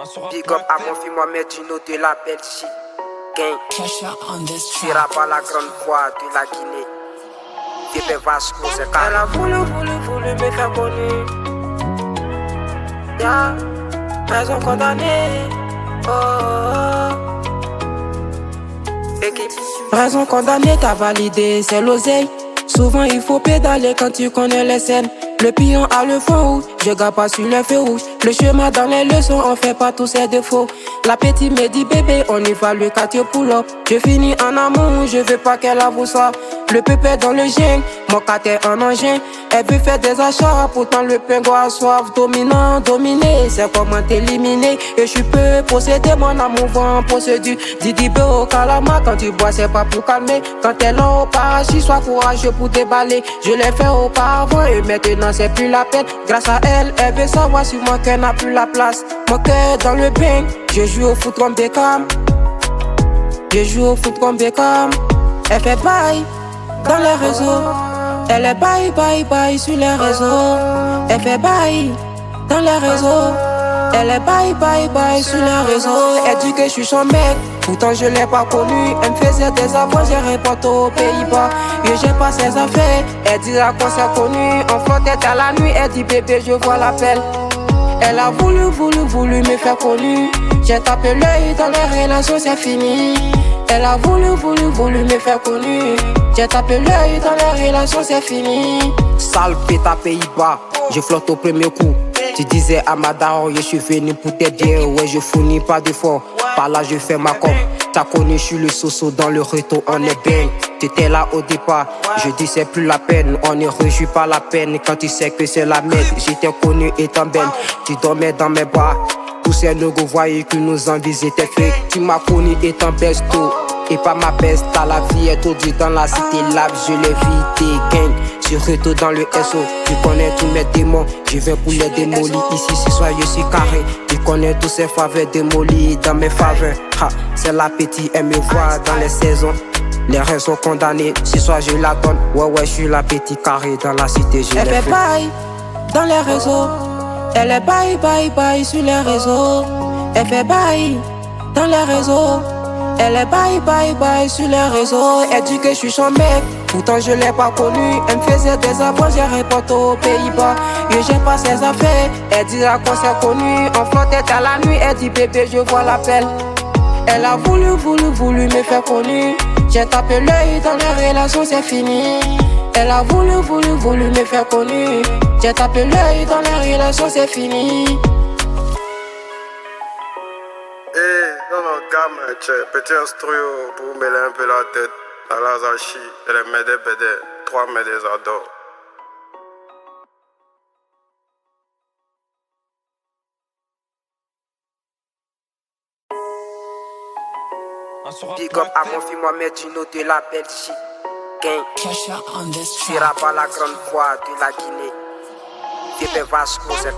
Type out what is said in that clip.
Big up à mon fils Mohamed Dino de la Belgique. Gang. Sera pas la grande voix de la Guinée. Dépé Vasco, c'est carré. Elle a voulu me faire connaître. Yeah. Elles ont condamné. Équipe. Raison condamnée, t'as validé, c'est l'oseille. Souvent il faut pédaler quand tu connais les scènes. Le pion a le fond rouge, je garde pas sur le feu rouge. Le chemin dans les leçons, on fait pas tous ses défauts. L'appétit me dit bébé, on y va le quartier pull-up. Je finis en amour, je veux pas qu'elle avoue ça. Le pépé dans le gène, mon quartier en engin. Elle veut faire des achats, pourtant le pingouin a soif. Dominant, dominé, c'est comment t'éliminer. Et je peux posséder mon amour, vent procédure. Didi B au calama, quand tu bois c'est pas pour calmer. Quand t'es là au parachute, sois courageux pour déballer. Je l'ai fait auparavant et maintenant c'est plus la peine. Grâce à elle, elle veut savoir si mon cœur n'a plus la place. Mon cœur dans le bain, je joue au foot comme Beckham. Je joue au foot comme Beckham. Elle fait bye dans les réseaux. Elle est bye bye bye sur les réseaux. Elle fait bye dans les réseaux. Elle est bye bye bye sur les réseaux. Elle dit que je suis son mec, pourtant je l'ai pas connu. Elle me faisait des affaires, j'ai répondu aux Pays-Bas. Et j'ai pas ses affaires, elle dit la qu'on s'est connu. En flotte à la nuit, elle dit bébé je vois l'appel. Elle a voulu me faire connu. J'ai tapé l'œil dans les relations, c'est fini. Elle a voulu me faire connu. J'ai tapé l'œil dans les relations, c'est fini. Sale pète à Pays-Bas, je flotte au premier coup. Tu disais à ma daronne, je suis venu pour t'aider. Ouais, je fournis pas d'effort, par là je fais ma com. T'as connu, je suis le soso, dans le retour on est bien. T'étais là au départ, je dis c'est plus la peine. On ne rejouit pas la peine quand tu sais que c'est la merde. J'étais connu étant belle, tu dormais dans mes bras. Tous ces logos voyaient que nous envies étaient fake. Tu m'as connu étant besto, et pas ma best. À la vie est tout dans la cité lab, je l'ai vidé gang. Je retourne dans le SO, tu connais tous mes démons. Je viens pour les démolir, ici ce soir je suis carré. Tu connais tous ces faveurs démolies dans mes faveurs. C'est l'appétit, elle me voit dans les saisons. Les reins sont condamnés, ce soir je la donne. Ouais je suis l'appétit carré dans la cité, je elle fait bye dans les réseaux. Elle est bye bye bye sur les réseaux. Elle fait bye dans les réseaux. Elle est bye bye bye sur les réseaux. Elle dit que je suis son mec, pourtant je l'ai pas connu. Elle me faisait des affaires, j'ai répondu aux Pays-Bas. Et j'ai pas ses affaires, elle dit là qu'on s'est connu. En flotte à la nuit, elle dit bébé je vois l'appel. Elle a voulu me faire connu. J'ai tapé l'œil dans les relations, c'est fini. Elle a voulu me faire connu. J'ai tapé l'œil dans les relations, c'est fini. Non, gamin, petit instruyo pour mêler un peu la tête. La lasachi, et les médés bédés, 3 médés adores. Big up à mon fils Mohamed Dino de la Belgique. Gang. Sera pas la grande voix de la Guinée. Dépé Vasco, c'est